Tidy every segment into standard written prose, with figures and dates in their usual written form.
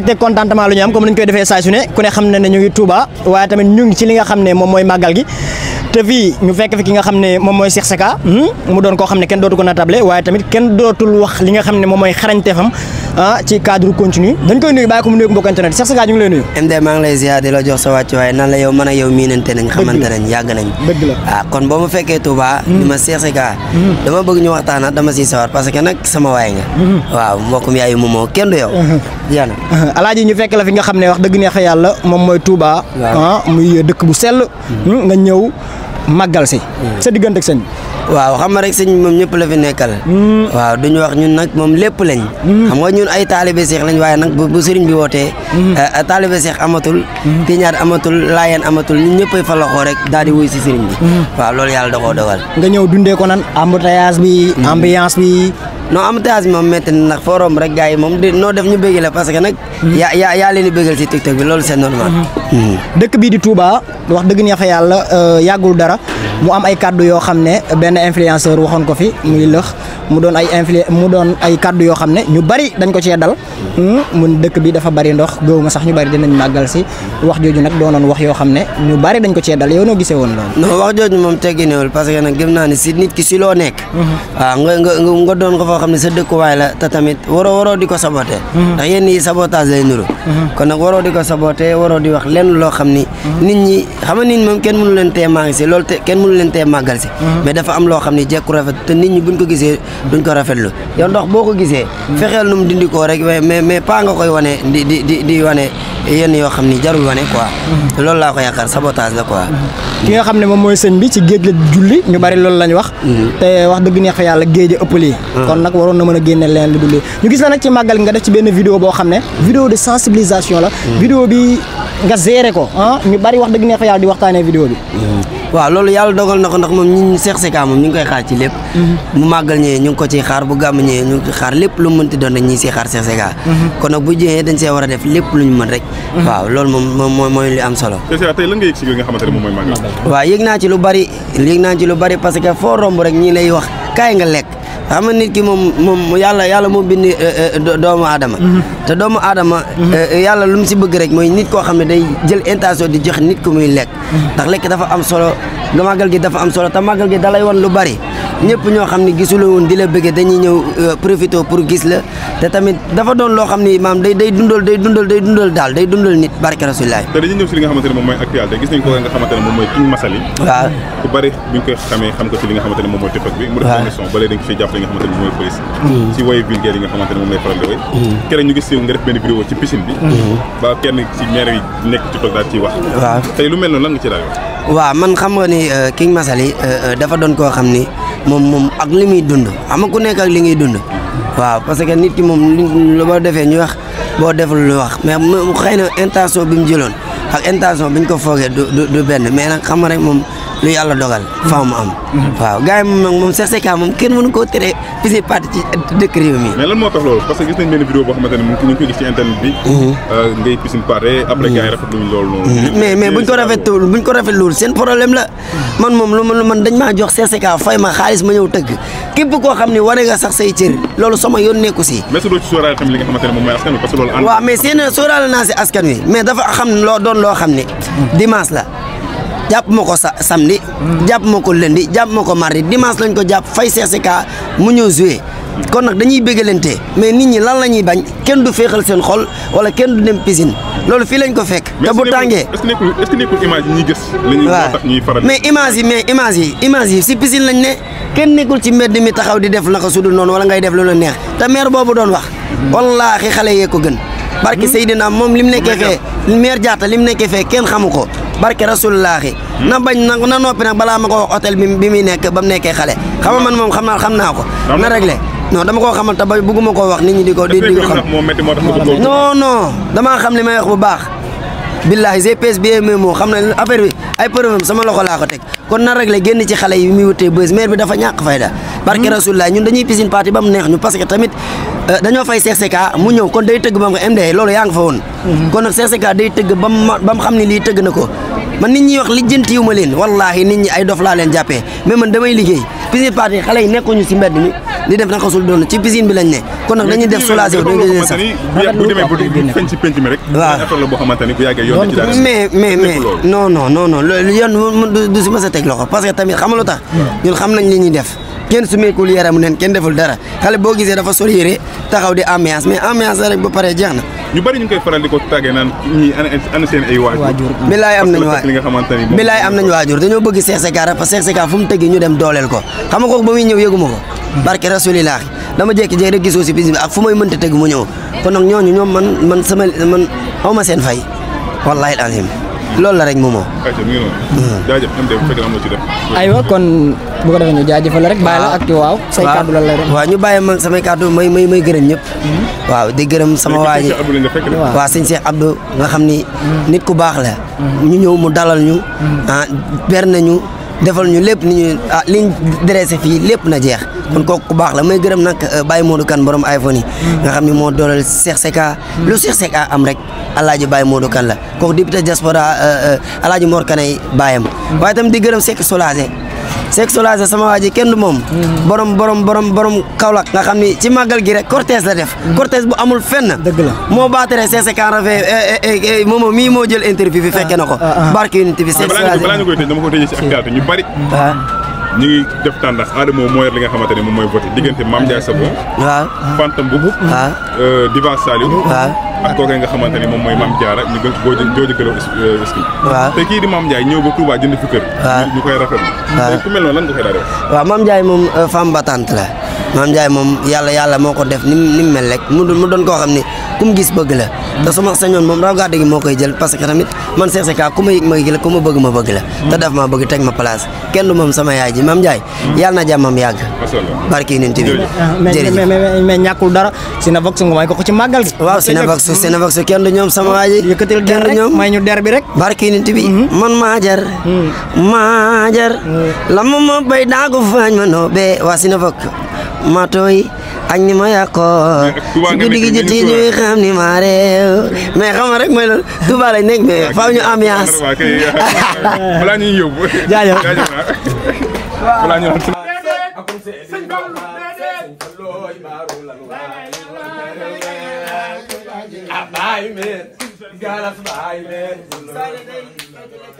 te contentement lu ñu am comme ni ñu koy defee saa su ne ku ne xam ne ñu ngi Touba waaye tamit ñu ngi ci li nga xam ne moom mooy màggal gi te fii ñu fekk fi ki nga xam ne moom mooy Cheikh Secka mu doon koo xam ne kenn dootu ko natable waaye tamit kenn dootul wax li nga xam ne moom mooy xarañteefam ci cadre continu dañ koy nuyu bàyyi ko mu nuyu mbokk internet Cheikh Secka ñu ngi lay nuyu. MD maa ngi lay ziar di la jox sa wàcc waaye nan la yow man ak yow miinante nañ xamante nañ yàgg nañ dëgg la waaw kon boo ma fekkee Touba ni ma Cheikh Secka dama bëgg ñu waxtaanaat dama siy sawar parce que nag sama waay nga waaw mbokkum yaayu moomoo kenn du yow yaana alaaji ñu fekk la fi nga xam ne wax dëgg neex yàlla moom mooy Touba muy dëkk bu sell nga ñëw màggal si sa diggante ak sëñ waaw xam nga rek sëñ moom ñëpp la fi nekkal waaw duñu wax ñun nag moom lépp lañ xam nga ñun ay taalibe Seex lañ waaye nag bu sëriñ bi wootee taalibe Seex amatul tiñaat amatul laayeen amatul ñun ñëppay fa loxo rek daal di wuy si sëriñ bi waaw loolu yàlla da koo dogal nga ñëw dundee ko nan embouteillage bi ambiance bi non embouteillage bi moom métti na nag forom rek gars yi moom noo def ñu bëgg la parce que nag yaa leen di bëggal si TikTok bi loolu c'est normal dëkk bii di Touba wax dëgg neex yàlla yàggul dara mu am ay kaddu yoo xam ne benn influenceur waxoon ko fi muy lëx mu doon ay kaddu yoo xam ne ñu bari dañ ko cee dal mun dëkk bi dafa bari ndox gëwuma sax ñu bari dinañ màggal si wax jooju nag doonoon wax yoo xam ne ñu bari dañ ko cee dal yow noo gisee woon loolu. non wax jooju moom tegginewul parce que nag gëm naa ne si nit ki si loo nekk waaw nga doon ko foo xam ne sa dëkkuwaay la te tamit waroo di ko saboté ndax yenn yi sabotage lay nuru kon nag waroo di ko saboté waroo di wax lenn loo xam ni nit ñi xam nga nit ñi moom kenn mënu leen tee maa ngi si loolu kenn mënu leen tee màggal si mais dafa am loo xam ne jekku rafet te nit ñi buñ ko gisee duñ ko rafetlu yow ndox boo ko gisee fexeel nu mu dindi koo rek mais pas nga koy wane di wane yenn yoo xam ni jarul wane quoi loolu laa ko yaakaar sabotage la quoi ki nga xam ne moom mooy sëñ bi ci géej la julli ñu bari loolu lañ wax te wax dëgg neex fa yàlla géej a ëpp lii kon nag waroon na mën a génne leen lu dul lii ñu gis la nag ci màggal nga def ci benn vidéo boo xam ne vidéo de sensibilisation la vidéo bi nga géré ko ñu bari wax dëgg neex fa yàlla di waxtaanee vidéo bi waaw loolu yàlla dogal na ko ndax moom ñi Cheikh Secka moom ñu ngi koy xaar ci lépp bu màggal ñëwee ñu ngi ko ciy xaar bu gàmm ñëwee ñu ngi koy xaar lépp lu mu mënti doon rek ñi siy xaar Cheikh Secka kon nag bu jëyee dañ see war a def lépp lu ñu mën rek waaw loolu moom mooy li am solo tey lan nga yëg si li nga xamante ne moom mooy màggal waaw yëg naa ci lu bari parce que foo romb rek ñii lay wax kaay nga lekk xam nga nit ki moom yàlla moo bind doomu aadama te doomu aadama yàlla lu mu si bëgg rek mooy nit koo xam ne day jël intention di joxe nit ko muy lekk ndax lekk dafa am solo màggal gi dafa am solo te màggal gi dalay wan lu bari ñëpp ñoo xam ne gisuloo woon di la bëgg dañuy ñëw profité pour gis la te tamit dafa doon loo xam ni maam day dundal daal day dundal nit barke Rasulullah te dañuy ñëw si li nga xamante ne moom mooy actualité gis nañ ko nga xamante ne moom mooy King Massaly waaw ku bari buñ koy xamee xam ko ci li nga xamante ne moom mooy TikTok bi mu def émission ba léegi dañ ko fiy jàpp li nga xamante ne moom mooy police si wayu vulgaire yi nga xamante ne moom lay faral di way keroog ñu gis si nga def benn vidéo ci piscine bi ba kenn ci maire yi nekk TikTok daal ciy wax waaw tey lu mel noonu lan nga ci daal waaw man xam nga ni King Massaly dafa doon koo xam ni moom ak li muy dund xam nga ku nekk ak li ngay dund waaw parce que nit ki moom lu boo defee ñu wax boo deful lu wax mais xëy na intention bi mu jëloon ak intention bi ñu ko foogee du benn mais nag xam nga rek moom lu yàlla dogal faaw mu am waaw gars yi moom Cheikh Secka moom kenn mënu koo tere piscine parti ci dëkk réew mi mais lan moo tax loolu parce que gis nañ benn vidéo boo xamante ne ñu ngi koy gis ci internet bi ngay piscine parti après gars yi rafetluñ loolu noonu mais buñ ko rafetluwul seen problème la man moom lu man dañ maa jox Cheikh Secka fay ma xaalis ma ñëw tëgg képp koo xam ne wane nga sax say cër loolu sama yoon nekku si mais su doo ci sóoraale tamit li nga xamante ne moom mooy askan wi parce que loolu waaw mais seen sóoraale naa si askan wi mais dafa xam ne loo doon loo xam ne dimanche la jàpp ma ko samedi jàpp ma ko lundi jàpp ma ko mardi dimanche lañ ko jàpp fay Cheikh Secka mu ñëw joué kon nag dañuy bëggalante mais nit ñi lan la ñuy bañ kenn du féexal seen xol wala kenn du dem piscine loolu fii lañ ko fekk te bu tàngee est-ce que nekkul image yi ñuy gis lañuy tax ñuy faral mais image yi si piscine lañ ne kenn nekkul ci mbedd mi taxaw di def naka sudul noonu wala ngay def lu la neex te maire boobu doon wax wallaahi xale yee ko gën barke Seydina moom lim nekkee fee maire Diatta lim nekkee fee kenn xamu ko barke Rasulullaahi na bañ na noppi nag balaa ma ko wax hôtel bi muy nekk ba mu nekkee xale xam nga man moom xam naa ko na réglé non dama koo xamal te ba bëgguma koo wax nit ñi di ko xam non damaa xam li may wax bu baax billahi GPS bi moo xam ne affaire bi ay preuve sama loxo laa ko teg kon na réglé génn ci xale yi muy wutee bës maire bi dafa ñàkk fayda barke Rasulullah ñun dañuy piscine party ba mu neex ñu parce que tamit dañoo fay Cheikh Secka mu ñëw kon day tëgg ba mu ko MD loolu yaa nga fa woon kon nag Cheikh Secka day tëgg ba mu xam ne lii tëgg na ko man nit ñi wax lijjanti yu ma leen wallahi nit ñi ay dof laa leen jàppee mais man damay liggéey piscine party xale yi nekkuñu si mbedd mi di def naka sul doon ci piscine bi lañ ne kon nag dañuy def soulagé wu dañuy gën sax bu demee bu feeñ ci penc mi rek affaire la boo xamante ni bu yàggee yoon ci dara mais non loolu yoon du si mës a teg loxo parce que tamit xam lu tax ñun xam nañ li ñuy def kenn su meekul yaramu neen kenn deful dara xale boo gisee dafa sol yére taxaw di ambiance mais ambiance rek ba pare jeex na ñu bari ñu ngi koy faral di ko tàggee naan ñii ana seen ay waajur bilaay am nañu li nga xamante ni bilaay am nañu waajur dañoo bëgg Cheikh Secka rek parce que Cheikh Secka fu mu tëggi ñu dem dooleel ko xam nga kooku ba muy ñëw yëguma ko barke rasulillah dama jékki-jékki rek gisoo si bis bi ak fu may mënta tëgg mu ñëw kon nag ñooñu ñoom man aw ma seen fay wallahi alazim loolu la rek moomoo aywa kon bu ko defee ñu jaajëfal rek bàyyi la ak ci waaw say kàddu lan lay def waaw ñu bàyyi ma samay kàddu may gërëm ñëpp waaw di gërëm sama waa ji waaw sëñ Cheikh Abdou nga xam ni nit ku baax la ñu ñëw mu dalal ñu ber nañu defal ñu lépp ni ñu liñ dressé fii lépp na jeex kon kooku ku baax la may gërëm nag Baye Modou Kane borom iPhone yi nga xam ni moo dooleel Cheikh Secka lu Cheikh Secka am rek alaaji Baye Modou Kane la kooku député diaspora alaaji Mor Kane baayam waaye tam di gërëm Seck Solagé sama waa ji kenn du moom borom Kaolack nga xam ni ci màggal gi rek cortège la def cortège bu amul fenn dëgg la moo baatere Cheikh Secka rafet moom mii moo jël interview bi fekke na ko barke unité bi Seck Solagé balaa ñu koy tëj dama ko tëjee ci actualité ñu bari ñu ngi def tàndax Adamo moo yor li nga xamante ne moom mooy voté diggante Mame Ndiaye Savon waaw Fanta Mboup Diva Saliou ak kooku nga xamante ni moom mooy Mame Diarra ñu gën koo jooju gëlaw ski te kii di Mame Ndiaye ñëw ba Touba jënd fi kër ñu koy rafetlu ku mel noonu lan nga koy daal def waaw Mame Ndiaye moom femme battante la Mame Ndiaye moom yàlla moo ko def ni mu mel rek mu doon koo xam ni ku mu gis bëgg la te su ma sañoon moom raw gàddu gi moo koy jël parce que tamit man Cheikh Secka ku ma yëg ma yëg la ku ma bëgg ma bëgg la te daf ma bëgg teg ma place kenn du moom sama yaay ji Mame Ndiaye yàlla na jàmmam yàgg barki nit bi jërëjëf mais ñàkkul dara Cinevox nga may ko ci màggal gi waaw Cinevox kenn du ñoom sama waa ji yëkkatil der rek may ñu der bi rek barki nit bi man maajar la ma bay daagu faañ ma no be waa Cinevox ma tooy ak ni ma yàqoo si guddi gi jëti ñuy xam ni ma réew mais xam nga rek mooy loolu Touba lañ nekk mais faaw ñu ambiance balaa ñuy yóbbu jaajëf balaa ñu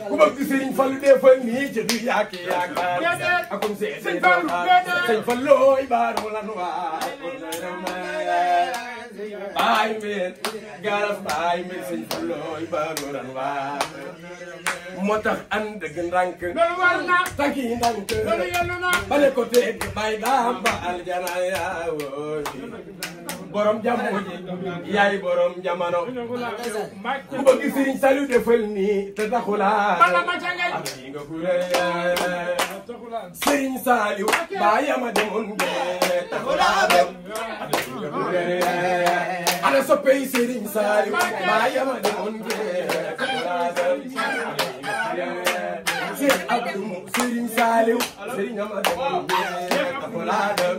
ku bëgg Serigne Fallou defal nii ci du yàq akum Serigne Fallou baaru lan waay baay men galas baay men Serigne Fallou baaru lan waay moo tax ànd dëgg ndànk taki ndànk bale ko teg bay daam ba aljana yaa wooy borom jamono yaay borom jamono ku bëgg Serigne Saliou defal nii te taxulaa Serigne Saliou baayama demoon ngee taxulaa dem ana soppey Serigne Saliou baayama demoon ngee taxulaa dem Cheikh Abdou Serigne Saliou Serigne ama demoon ngee taxulaa dem